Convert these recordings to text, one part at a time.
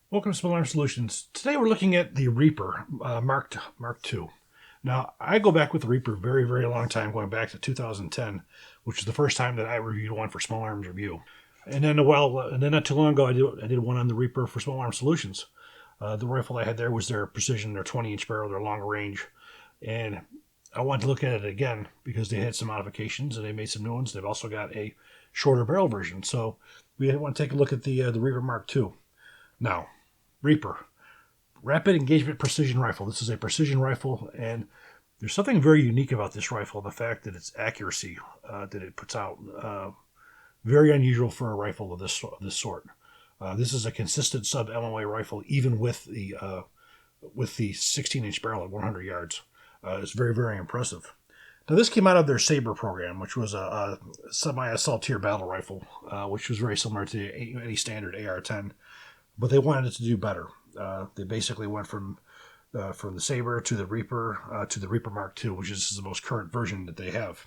Welcome to Small Arm Solutions. Today we're looking at the Repr Mark II. Now, I go back with the Repr very, very long time, going back to 2010, which is the first time that I reviewed one for Small Arms Review. And then not too long ago, I did one on the Repr for Small Arm Solutions. The rifle I had there was their precision, their 20-inch barrel, their long range, and I wanted to look at it again because they had some modifications and they made some new ones. They've also got a shorter barrel version, so we want to take a look at the Repr Mark II. Now, Repr, Rapid Engagement Precision Rifle. This is a precision rifle, and there's something very unique about this rifle, the fact that its accuracy that it puts out, very unusual for a rifle of this sort. This is a consistent sub-MOA rifle, even with the 16-inch barrel at 100 yards. It's very, very impressive. Now, this came out of their Sabre program, which was a semi-assaultier battle rifle, which was very similar to any standard AR-10. But they wanted it to do better. They basically went from the Sabre to the Repr Mark II, which is the most current version that they have.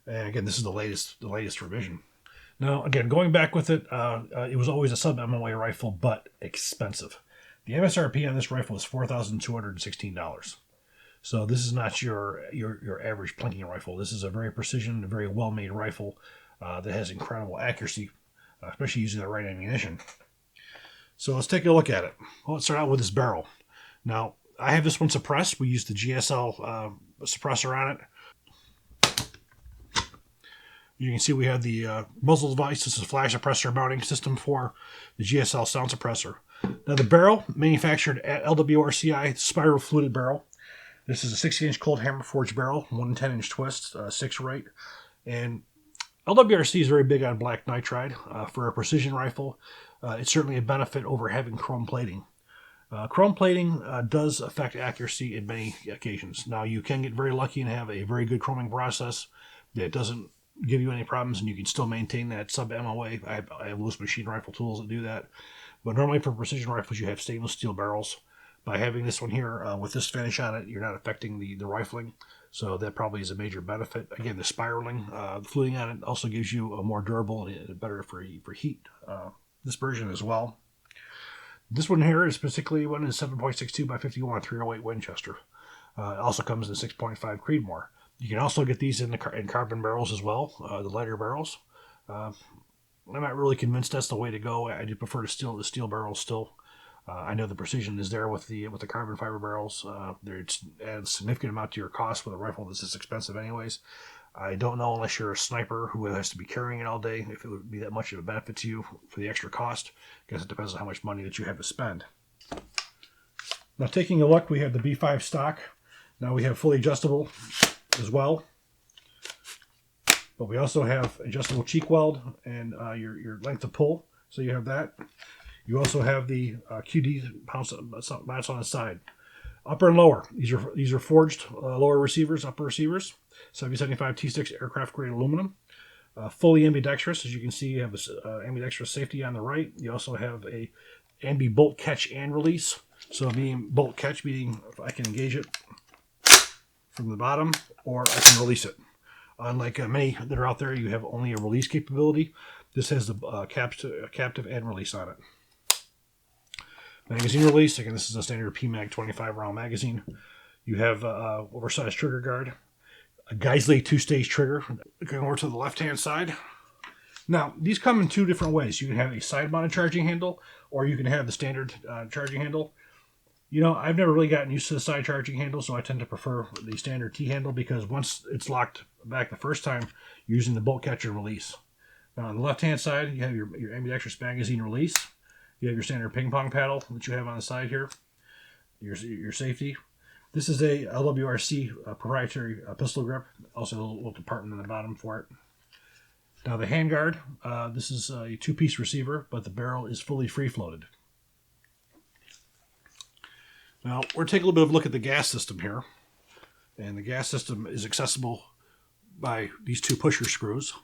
And again, this is the latest revision. Now, again, going back with it, it was always a sub-MOA rifle, but expensive. The MSRP on this rifle is $4,216. So this is not your average plinking rifle. This is a very precision, a very well-made rifle that has incredible accuracy, especially using the right ammunition. So let's take a look at it. Well, let's start out with this barrel. Now, I have this one suppressed. We used the GSL suppressor on it. You can see we have the muzzle device. This is a flash suppressor mounting system for the GSL sound suppressor. Now, the barrel, manufactured at Lwrci, spiral fluted barrel. This is a 60-inch cold hammer forged barrel, 1 10-inch twist, 6 rate. And Lwrci is very big on black nitride. For a precision rifle, it's certainly a benefit over having chrome plating. Chrome plating does affect accuracy in many occasions. Now, you can get very lucky and have a very good chroming process that doesn't give you any problems, and you can still maintain that sub-MOA. I have loose machine rifle tools that do that. But normally for precision rifles, you have stainless steel barrels. By having this one here with this finish on it, you're not affecting the rifling. So that probably is a major benefit. Again, the spiraling, the fluting on it also gives you a more durable and better for heat. This version as well. This one here is particularly one is 7.62 by 51 308 Winchester. It also comes in 6.5 Creedmoor. You can also get these in carbon barrels as well, the lighter barrels. I'm not really convinced that's the way to go. I do prefer the steel barrels still. I know the precision is there with the carbon fiber barrels. It adds a significant amount to your cost with a rifle that's this expensive anyways. I don't know, unless you're a sniper who has to be carrying it all day, if it would be that much of a benefit to you for the extra cost. I guess it depends on how much money that you have to spend. Now, taking a look, we have the B5 stock. Now we have fully adjustable as well. But we also have adjustable cheek weld and your length of pull. So you have that. You also have the QD mounts on the side. Upper and lower. These are forged lower receivers, upper receivers. 7075 T6 aircraft grade aluminum. Fully ambidextrous. As you can see, you have ambidextrous safety on the right. You also have a ambi bolt catch and release. So being bolt catch, meaning if I can engage it from the bottom, or I can release it. Unlike many that are out there, you have only a release capability. This has the captive and release on it. Magazine release. Again, this is a standard PMAG 25 round magazine. You have oversized trigger guard, a Geisley 2-stage trigger. Going over to the left-hand side. Now, these come in two different ways. You can have a side-mounted charging handle, or you can have the standard charging handle. You know, I've never really gotten used to the side charging handle, so I tend to prefer the standard T-handle because once it's locked back the first time, you're using the bolt catch and release. Now, on the left-hand side, you have your ambidextrous magazine release. You have your standard ping pong paddle that you have on the side here, your safety. This is a Lwrci proprietary pistol grip, also a little compartment in the bottom for it. Now the handguard, this is a 2-piece receiver, but the barrel is fully free-floated. Now we're taking a little bit of a look at the gas system here. And the gas system is accessible by these 2 pusher screws.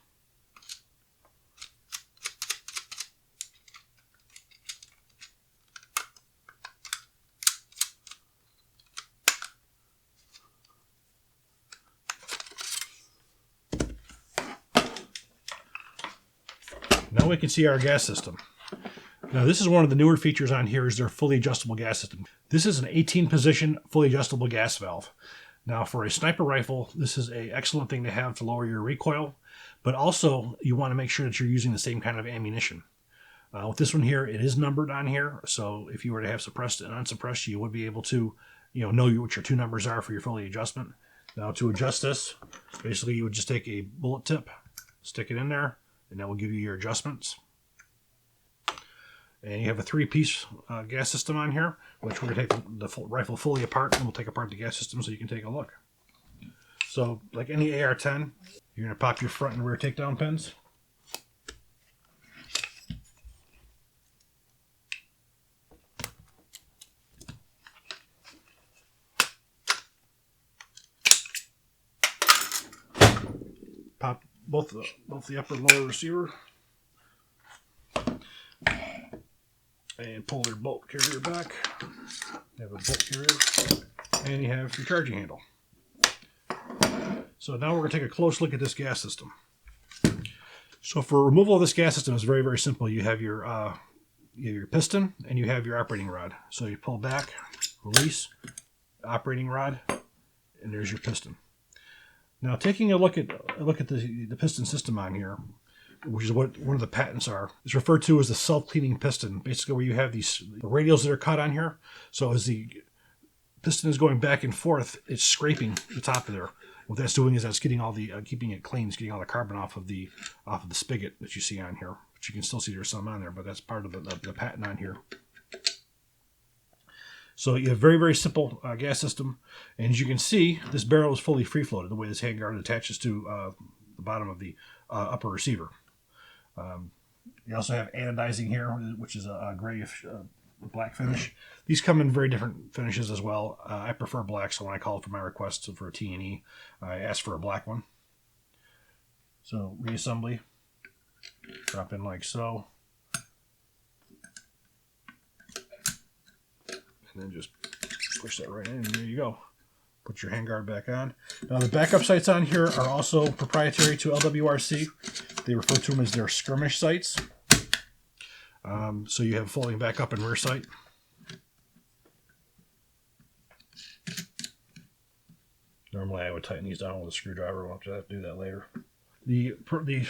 Now we can see our gas system. Now this is one of the newer features on here is their fully adjustable gas system. This is an 18 position fully adjustable gas valve. Now for a sniper rifle, this is an excellent thing to have to lower your recoil, but also you want to make sure that you're using the same kind of ammunition. With this one here, it is numbered on here, so if you were to have suppressed and unsuppressed, you would be able to know what your two numbers are for your fully adjustment. Now to adjust this, basically you would just take a bullet tip, stick it in there, and that will give you your adjustments. And you have a 3-piece gas system on here, which we're going to take the rifle fully apart, and we'll take apart the gas system so you can take a look. So like any AR-10, you're going to pop your front and rear takedown pins. Pop both the upper and lower receiver, and pull your bolt carrier back. You have a bolt carrier, and you have your charging handle. So now we're going to take a close look at this gas system. So for removal of this gas system, it's very, very simple. You have your piston and you have your operating rod. So you pull back, release, operating rod, and there's your piston. Now, taking a look at the piston system on here, which is what one of the patents are, is referred to as the self-cleaning piston. Basically, where you have the radials that are cut on here. So as the piston is going back and forth, it's scraping the top of there. What that's doing is that's getting all the keeping it clean, it's getting all the carbon off of the spigot that you see on here. But you can still see there's some on there, but that's part of the patent on here. So you have a very, very simple gas system. And as you can see, this barrel is fully free-floated, the way this handguard attaches to the bottom of the upper receiver. You also have anodizing here, which is a grayish black finish. These come in very different finishes as well. I prefer black, so when I call for my request for a T&E, I ask for a black one. So reassembly, drop in like so. And then just push that right in, and there you go. Put your handguard back on. Now the backup sights on here are also proprietary to Lwrci. They refer to them as their skirmish sights. So you have folding back up and rear sight. Normally I would tighten these down with a screwdriver. We'll have to do that later. The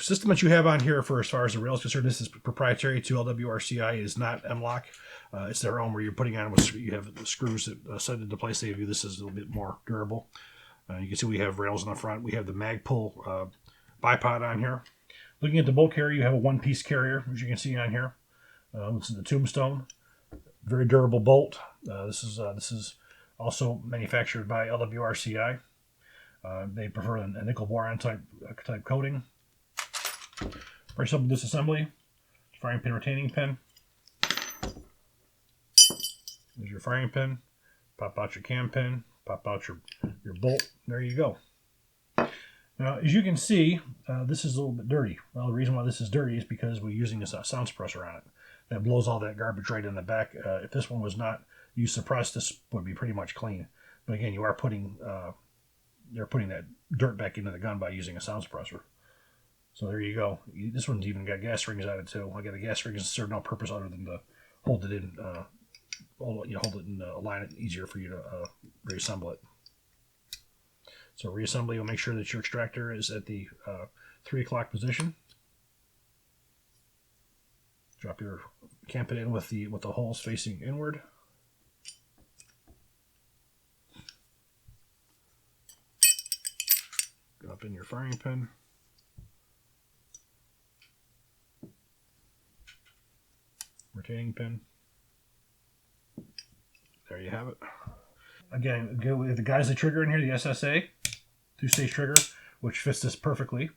system that you have on here for as far as the rail is concerned, this is proprietary to Lwrci. It is not M-LOK. It's their own, where you're putting on you have the screws that set into place. They view this as a little bit more durable. You can see we have rails in the front. We have the mag pull bipod on here. Looking at the bolt carrier, you have a 1-piece carrier, as you can see on here. This is the Tombstone, very durable bolt. This is also manufactured by Lwrci. They prefer a nickel boron type coating. Very simple disassembly. Firing pin, retaining pin. There's your firing pin. Pop out your cam pin. Pop out your bolt. There you go. Now, as you can see, this is a little bit dirty. Well, the reason why this is dirty is because we're using this sound suppressor on it. That blows all that garbage right in the back. If this one was not used suppressed, this would be pretty much clean. But again, you are putting that dirt back into the gun by using a sound suppressor. So there you go. This one's even got gas rings on it too. I got the gas rings to serve no purpose other than to hold it in, hold it and align it easier for you to reassemble it. So reassembly will make sure that your extractor is at the 3 o'clock position. Drop your cam pin in with the holes facing inward. Drop in your firing pin. Retaining pin. There you have it. Again, the guy's the trigger in here, the SSA, 2-stage trigger, which fits this perfectly.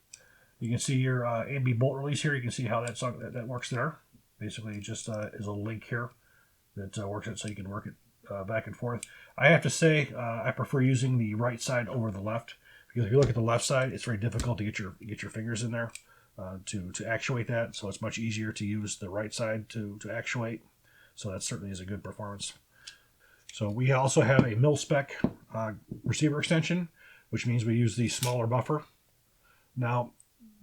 You can see your AB bolt release here. You can see how that works there. Basically, it just is a link here that works it so you can work it back and forth. I have to say, I prefer using the right side over the left, because if you look at the left side, it's very difficult to get your fingers in there to actuate that. So it's much easier to use the right side to actuate. So that certainly is a good performance. So we also have a mil-spec receiver extension, which means we use the smaller buffer. Now,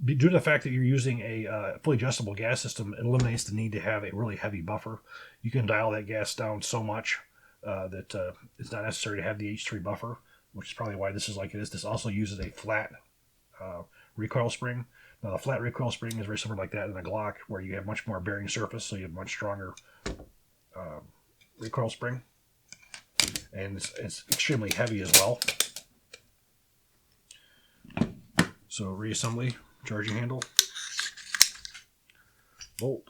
due to the fact that you're using a fully adjustable gas system, it eliminates the need to have a really heavy buffer. You can dial that gas down so much that it's not necessary to have the H3 buffer, which is probably why this is like it is. This also uses a flat recoil spring. Now, the flat recoil spring is very similar like that in a Glock, where you have much more bearing surface, so you have much stronger recoil spring. And it's extremely heavy as well. So reassembly, charging handle, bolt.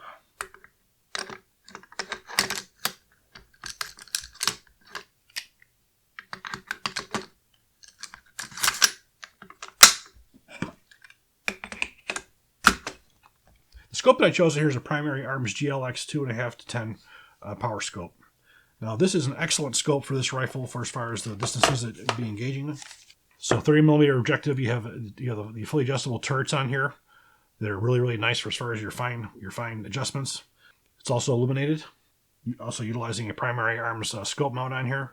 The scope that I chose here is a Primary Arms GLX 2.5 to 10 power scope. Now, this is an excellent scope for this rifle for as far as the distances that it'd be engaging in. So 30mm objective, you have the fully adjustable turrets on here that are really, really nice for as far as your fine adjustments. It's also illuminated. Also utilizing a Primary Arms scope mount on here.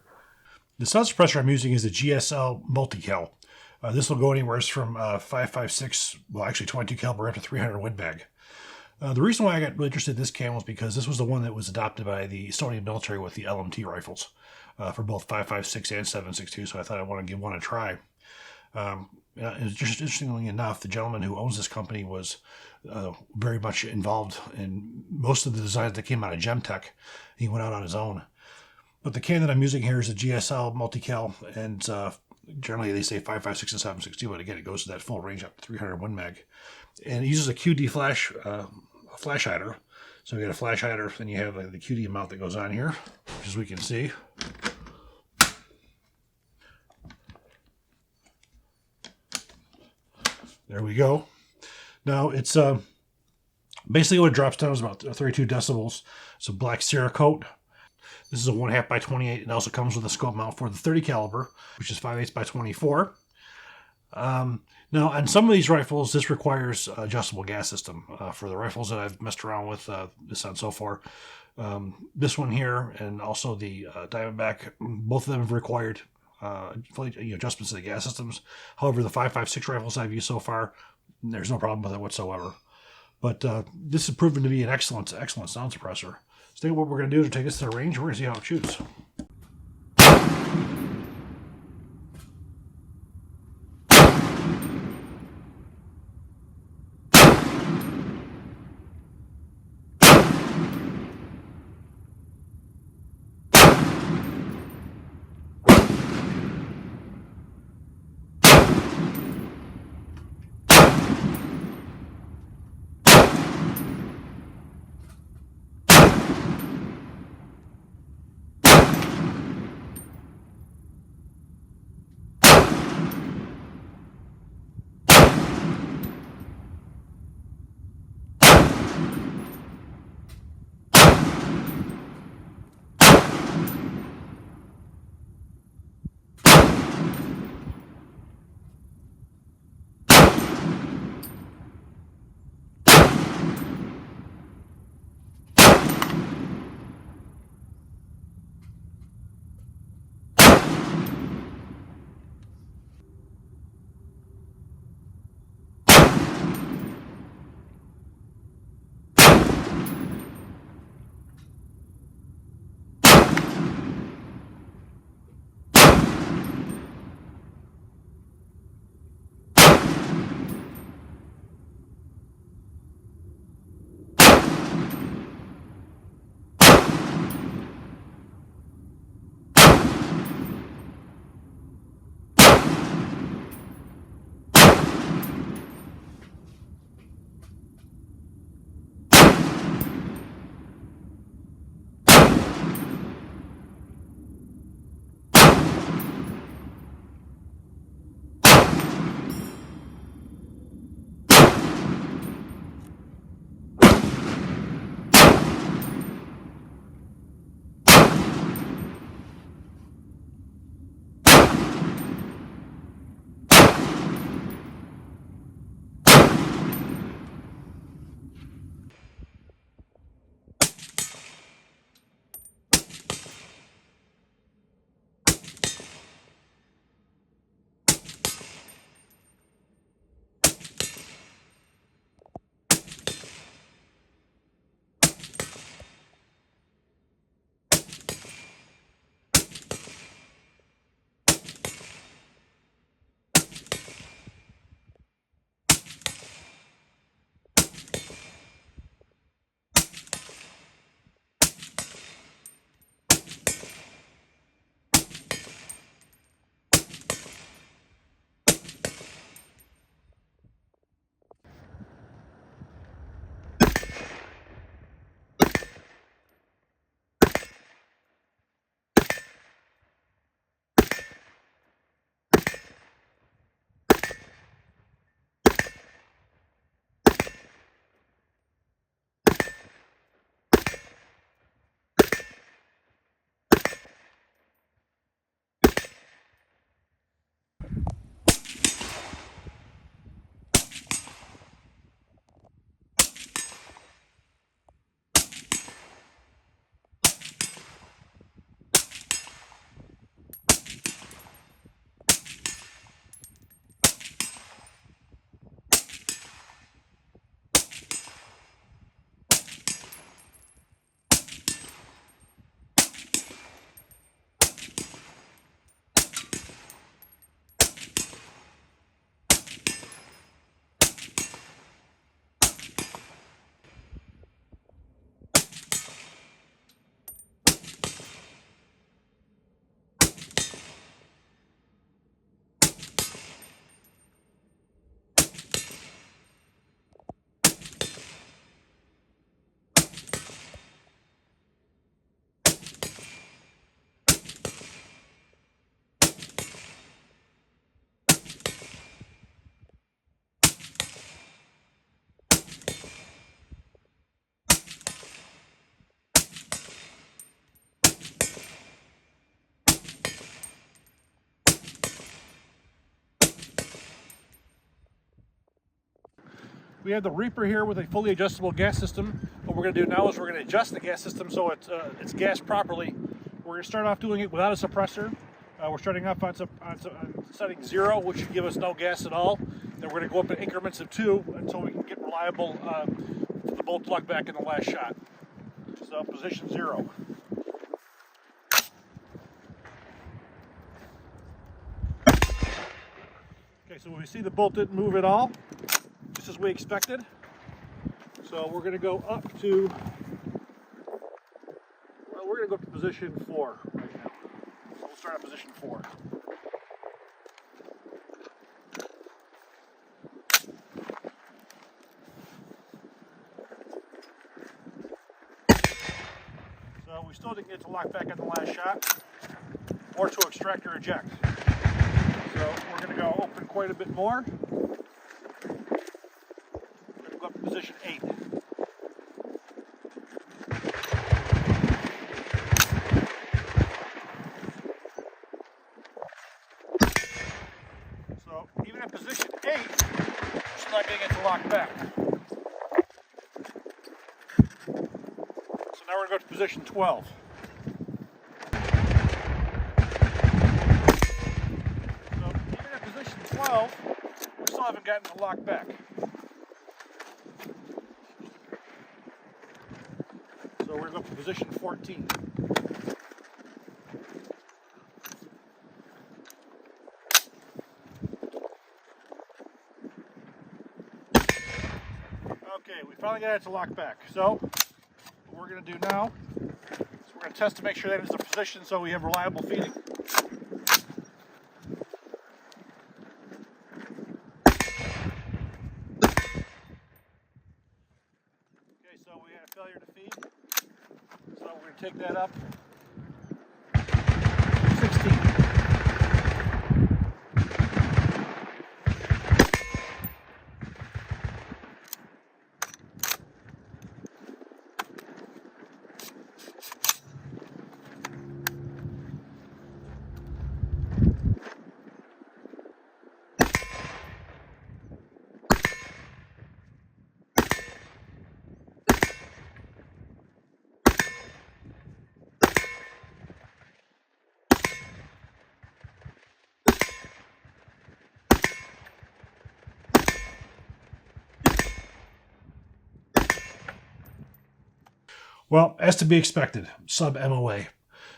The sound suppressor I'm using is the GSL multi-cal. This will go anywhere from 5.56, well actually 22 caliber up to 300 Win Mag. The reason why I got really interested in this cam was because this was the one that was adopted by the Estonian military with the LMT rifles for both 5.56 and 7.62, so I thought I want to give one a try. Just interestingly enough, the gentleman who owns this company was very much involved in most of the designs that came out of Gemtech. He went out on his own. But the can that I'm using here is a GSL multi-cal, and generally they say 5.56 and 7.62, but again, it goes to that full range up to 300 Win Mag. And it uses a QD flash hider. So you got a flash hider, then you have the QD mount that goes on here, which as we can see. There we go. Now it's basically what it drops down is about 32 decibels. It's a black Cerakote. This is a 1/2 by 28. It also comes with a scope mount for the 30 caliber, which is 5/8 by 24. Now, on some of these rifles, this requires adjustable gas system. For the rifles that I've messed around with this on so far, this one here and also the Diamondback, both of them have required fully adjustments to the gas systems. However, the 5.56 rifles I've used so far, there's no problem with it whatsoever. But this has proven to be an excellent sound suppressor. So what we're going to do is take this to the range. We're going to see how it shoots. We have the Repr here with a fully adjustable gas system. What we're going to do now is we're going to adjust the gas system so it's gassed properly. We're going to start off doing it without a suppressor. We're starting off on setting 0, which should give us no gas at all. Then we're going to go up in increments of 2 until we can get reliable the bolt plug back in the last shot. So position 0. Okay, so we see the bolt didn't move at all, just as we expected. So we're going to go up to, well, we're going to go up to position 4 right now. So we'll start at position 4. So we still didn't get to lock back in the last shot, or to extract or eject. So we're going to go open quite a bit more. We're going to go up to position 8. So even at position 8, we're still not going to get to lock back. So now we're going to go to position 12. We still haven't gotten to lock back. So we're going to go to position 14. Okay, we finally got it to lock back. So what we're going to do now is we're going to test to make sure that is the position so we have reliable feeding. So we had a failure to feed. So we're going to take that up. 16. Well, as to be expected, sub-MOA.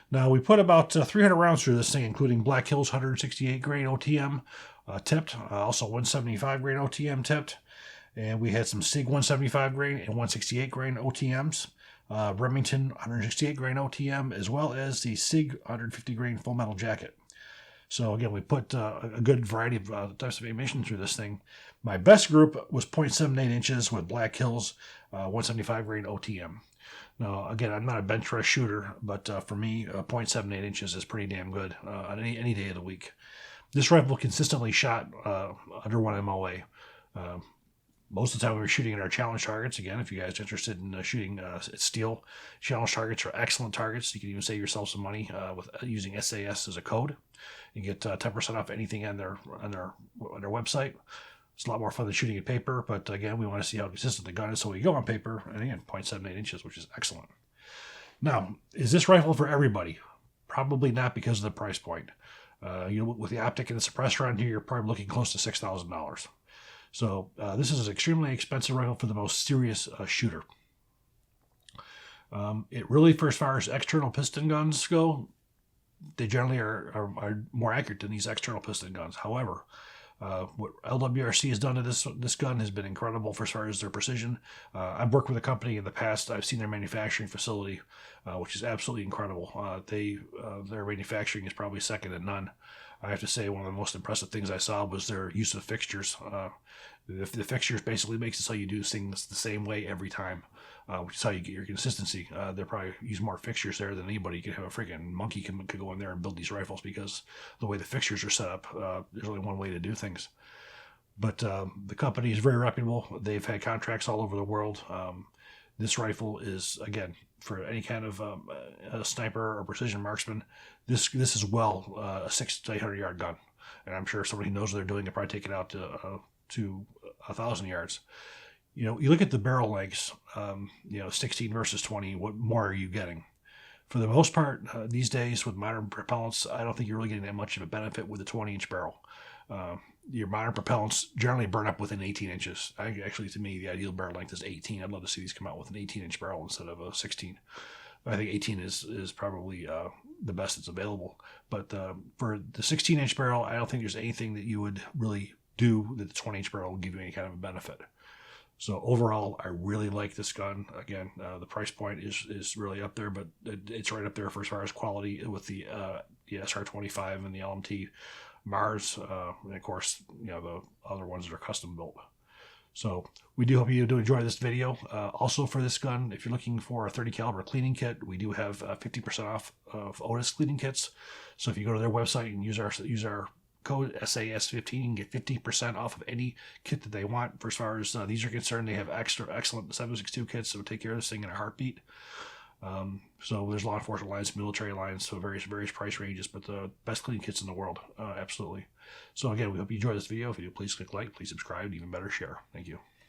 Now, we put about 300 rounds through this thing, including Black Hills 168 grain OTM tipped, also 175 grain OTM tipped, and we had some SIG 175 grain and 168 grain OTMs, Remington 168 grain OTM, as well as the SIG 150 grain full metal jacket. So again, we put a good variety of types of ammunition through this thing. My best group was 0.78 inches with Black Hills 175 grain OTM. Now, again, I'm not a bench press shooter, but for me, 0.78 inches is pretty damn good on any day of the week. This rifle consistently shot under 1 MOA. Most of the time we were shooting at our challenge targets. Again, if you guys are interested in shooting steel, challenge targets are excellent targets. You can even save yourself some money with using SAS as a code. You get 10% off anything on their website. It's a lot more fun than shooting at paper, but again, we want to see how consistent the gun is, so we go on paper, and again, 0.78 inches, which is excellent. Now, is this rifle for everybody? Probably not because of the price point. With the optic and the suppressor on here, you're probably looking close to $6,000. So this is an extremely expensive rifle for the most serious shooter. It really, for as far as external piston guns go, they generally are more accurate than these external piston guns. However, what LWRC has done to this gun has been incredible for as far as their precision. I've worked with a company in the past. I've seen their manufacturing facility, which is absolutely incredible. Their manufacturing is probably second to none. I have to say one of the most impressive things I saw was their use of fixtures. The fixtures basically makes it so you do things the same way every time, which is how you get your consistency. They probably use more fixtures there than anybody. You could have a freaking Mkii could go in there and build these rifles because the way the fixtures are set up, there's only one way to do things. But the company is very reputable. They've had contracts all over the world. This rifle is, again, for any kind of a sniper or precision marksman, this is well a 600 to 800 yard gun. And I'm sure somebody who knows what they're doing can probably take it out to 1,000 yards. you look at the barrel lengths, 16 versus 20, what more are you getting? For the most part, these days with modern propellants, I don't think you're really getting that much of a benefit with a 20-inch barrel. Your modern propellants generally burn up within 18 inches. Actually, to me, the ideal barrel length is 18. I'd love to see these come out with an 18-inch barrel instead of a 16. I think 18 is probably the best that's available. But for the 16-inch barrel, I don't think there's anything that you would really do that the 20-inch barrel will give you any kind of a benefit. So overall, I really like this gun. Again, the price point is really up there, but it's right up there for as far as quality with the SR25 and the LMT Mars, and of course, the other ones that are custom built. So we do hope you do enjoy this video. Also for this gun, if you're looking for a 30 caliber cleaning kit, we do have 50% off of Otis cleaning kits. So if you go to their website and use our code SAS15, you can get 50% off of any kit that they want. For as far as these are concerned, they have excellent 762 kits that will take care of this thing in a heartbeat. So there's law enforcement lines, military lines, so various price ranges, but the best cleaning kits in the world, absolutely. So again, we hope you enjoy this video. If you do, please click like, please subscribe, and even better, share. Thank you.